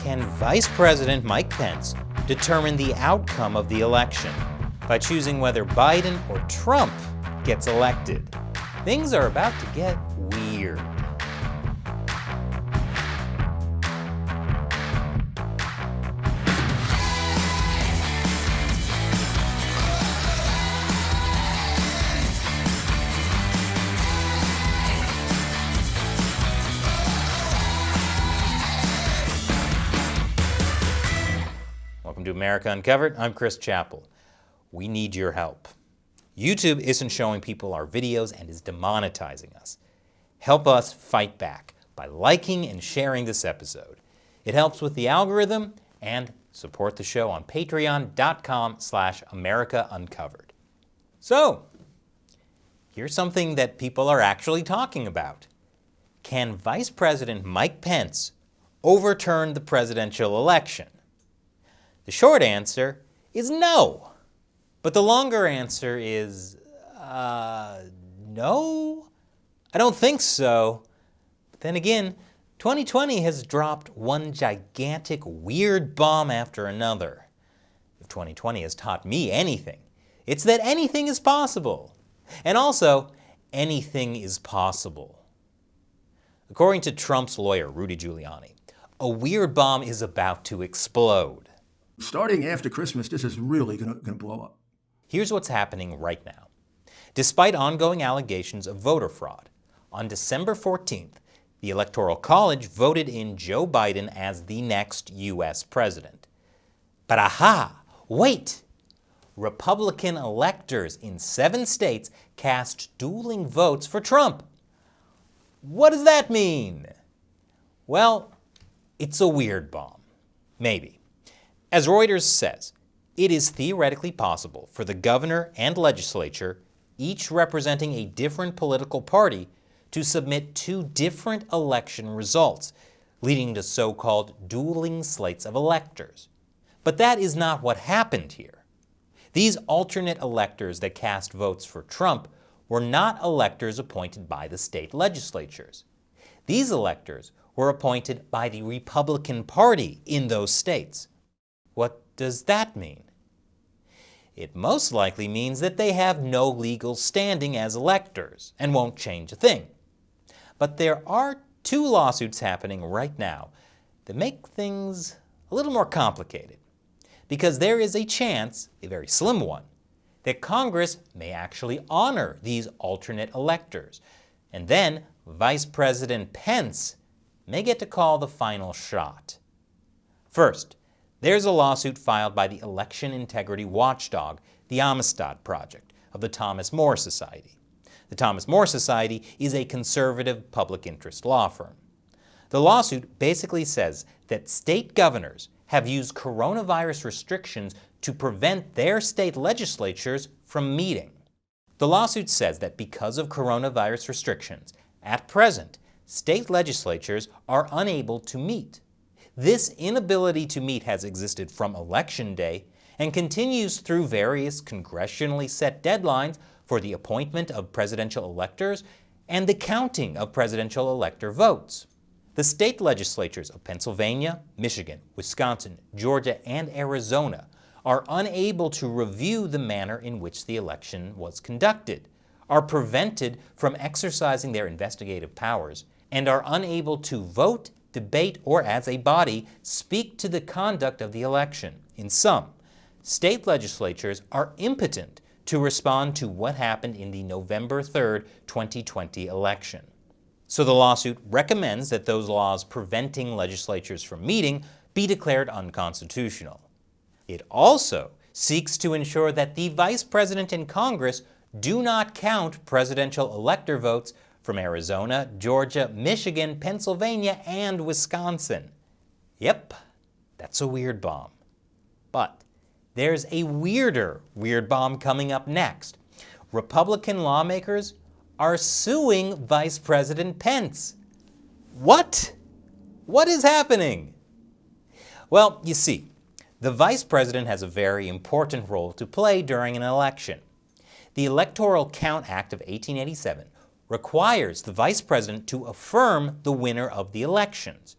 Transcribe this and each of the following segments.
Can Vice President Mike Pence determine the outcome of the election by choosing whether Biden or Trump gets elected? Things are about to get weird. Welcome to America Uncovered. I'm Chris Chappell. We need your help. YouTube isn't showing people our videos and is demonetizing us. Help us fight back by liking and sharing this episode. It helps with the algorithm, and support the show on patreon.com/AmericaUncovered. So, here's something that people are actually talking about. Can Vice President Mike Pence overturn the presidential election? The short answer is no. But the longer answer is, no? I don't think so. But then again, 2020 has dropped one gigantic weird bomb after another. If 2020 has taught me anything, it's that anything is possible. And also, anything is possible. According to Trump's lawyer, Rudy Giuliani, a weird bomb is about to explode. Starting after Christmas, this is really going to blow up. Here's what's happening right now. Despite ongoing allegations of voter fraud, on December 14th, the Electoral College voted in Joe Biden as the next U.S. president. But wait! Republican electors in 7 states cast dueling votes for Trump. What does that mean? Well, it's a weird bomb. Maybe. As Reuters says, it is theoretically possible for the governor and legislature, each representing a different political party, to submit 2 different election results, leading to so-called dueling slates of electors. But that is not what happened here. These alternate electors that cast votes for Trump were not electors appointed by the state legislatures. These electors were appointed by the Republican Party in those states. What does that mean? It most likely means that they have no legal standing as electors and won't change a thing. But there are 2 lawsuits happening right now that make things a little more complicated, because there is a chance, a very slim one, that Congress may actually honor these alternate electors, and then Vice President Pence may get to call the final shot. First, there's a lawsuit filed by the election integrity watchdog, the Amistad Project, of the Thomas More Society. The Thomas More Society is a conservative public interest law firm. The lawsuit basically says that state governors have used coronavirus restrictions to prevent their state legislatures from meeting. The lawsuit says that because of coronavirus restrictions, at present, state legislatures are unable to meet. This inability to meet has existed from Election Day and continues through various congressionally set deadlines for the appointment of presidential electors and the counting of presidential elector votes. The state legislatures of Pennsylvania, Michigan, Wisconsin, Georgia, and Arizona are unable to review the manner in which the election was conducted, are prevented from exercising their investigative powers, and are unable to vote, debate, or as a body, speak to the conduct of the election. In sum, state legislatures are impotent to respond to what happened in the November 3rd, 2020 election. So the lawsuit recommends that those laws preventing legislatures from meeting be declared unconstitutional. It also seeks to ensure that the Vice President and Congress do not count presidential elector votes from Arizona, Georgia, Michigan, Pennsylvania, and Wisconsin. Yep, that's a weird bomb. But there's a weirder weird bomb coming up next. Republican lawmakers are suing Vice President Pence. What? What is happening? Well, you see, the Vice President has a very important role to play during an election. The Electoral Count Act of 1887 requires the Vice President to affirm the winner of the elections.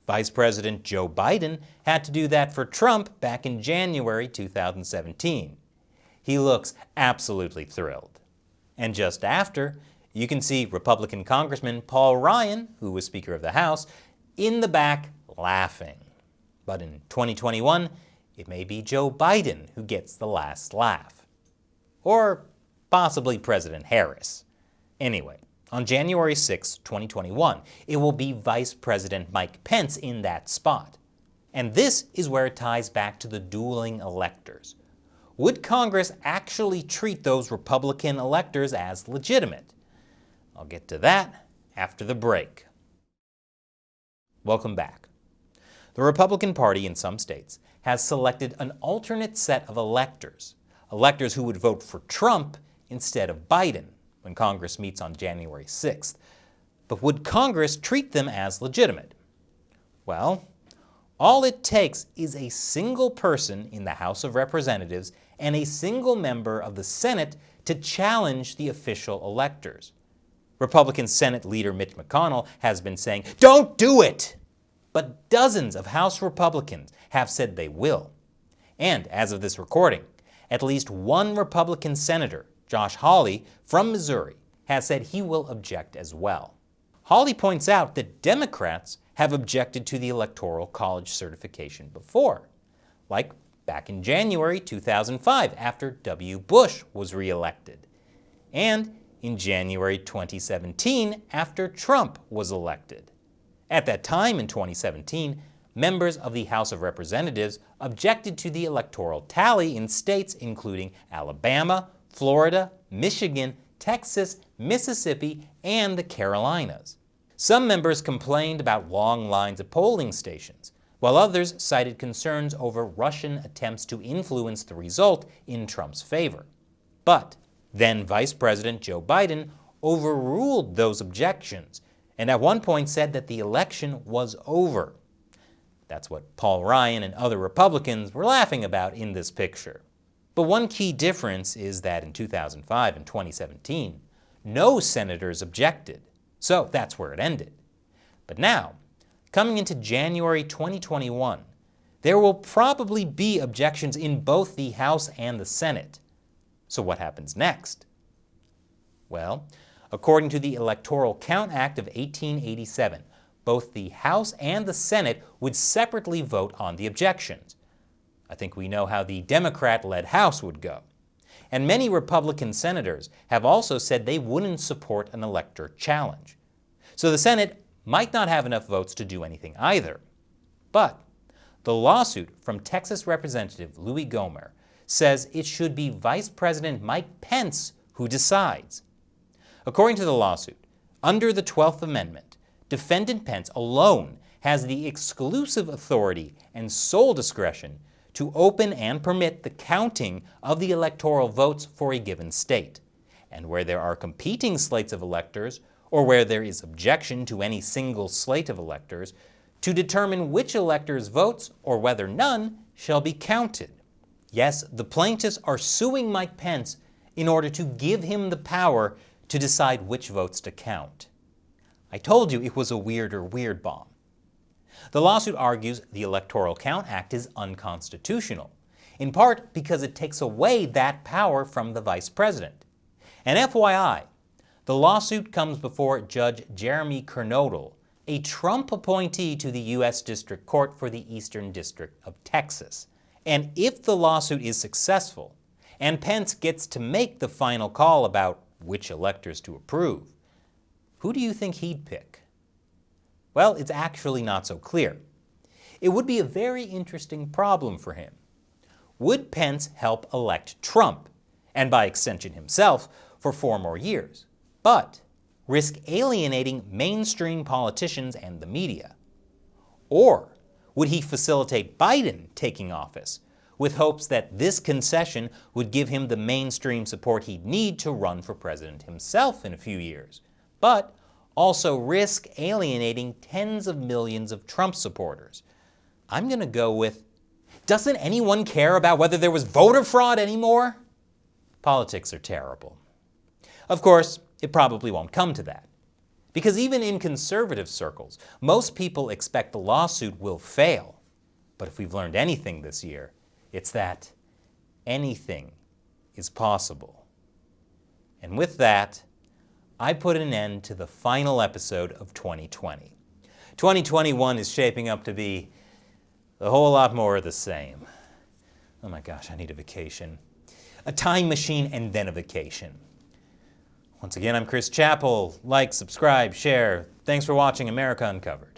Vice President Joe Biden had to do that for Trump back in January 2017. He looks absolutely thrilled. And just after, you can see Republican Congressman Paul Ryan, who was Speaker of the House, in the back laughing. But in 2021, it may be Joe Biden who gets the last laugh. Or possibly President Harris. Anyway, on January 6, 2021, it will be Vice President Mike Pence in that spot. And this is where it ties back to the dueling electors. Would Congress actually treat those Republican electors as legitimate? I'll get to that after the break. Welcome back. The Republican Party in some states has selected an alternate set of electors, electors who would vote for Trump instead of Biden when Congress meets on January 6th. But would Congress treat them as legitimate? Well, all it takes is a single person in the House of Representatives and a single member of the Senate to challenge the official electors. Republican Senate leader Mitch McConnell has been saying, "Don't do it!" But dozens of House Republicans have said they will. And as of this recording, at least one Republican senator, Josh Hawley from Missouri, has said he will object as well. Hawley points out that Democrats have objected to the Electoral College certification before, like back in January 2005 after W. Bush was reelected, and in January 2017 after Trump was elected. At that time in 2017, members of the House of Representatives objected to the electoral tally in states including Alabama, Florida, Michigan, Texas, Mississippi, and the Carolinas. Some members complained about long lines at polling stations, while others cited concerns over Russian attempts to influence the result in Trump's favor. But then Vice President Joe Biden overruled those objections and at one point said that the election was over. That's what Paul Ryan and other Republicans were laughing about in this picture. But one key difference is that in 2005 and 2017, no senators objected, so that's where it ended. But now, coming into January 2021, there will probably be objections in both the House and the Senate. So what happens next? Well, according to the Electoral Count Act of 1887, both the House and the Senate would separately vote on the objections. I think we know how the Democrat-led House would go. And many Republican senators have also said they wouldn't support an elector challenge. So the Senate might not have enough votes to do anything either. But the lawsuit from Texas Representative Louie Gohmert says it should be Vice President Mike Pence who decides. According to the lawsuit, under the 12th Amendment, Defendant Pence alone has the exclusive authority and sole discretion to open and permit the counting of the electoral votes for a given state. And where there are competing slates of electors, or where there is objection to any single slate of electors, to determine which electors' votes, or whether none, shall be counted. Yes, the plaintiffs are suing Mike Pence in order to give him the power to decide which votes to count. I told you it was a weird bomb. The lawsuit argues the Electoral Count Act is unconstitutional, in part because it takes away that power from the vice president. And FYI, the lawsuit comes before Judge Jeremy Kernodle, a Trump appointee to the U.S. District Court for the Eastern District of Texas. And if the lawsuit is successful, and Pence gets to make the final call about which electors to approve, who do you think he'd pick? Well, it's actually not so clear. It would be a very interesting problem for him. Would Pence help elect Trump, and by extension himself, for 4 more years, but risk alienating mainstream politicians and the media? Or would he facilitate Biden taking office, with hopes that this concession would give him the mainstream support he'd need to run for president himself in a few years, but also risk alienating tens of millions of Trump supporters? I'm going to go with, doesn't anyone care about whether there was voter fraud anymore? Politics are terrible. Of course, it probably won't come to that. Because even in conservative circles, most people expect the lawsuit will fail. But if we've learned anything this year, it's that anything is possible. And with that, I put an end to the final episode of 2020. 2021 is shaping up to be a whole lot more of the same. Oh my gosh, I need a vacation. A time machine and then a vacation. Once again, I'm Chris Chappell. Like, subscribe, share. Thanks for watching America Uncovered.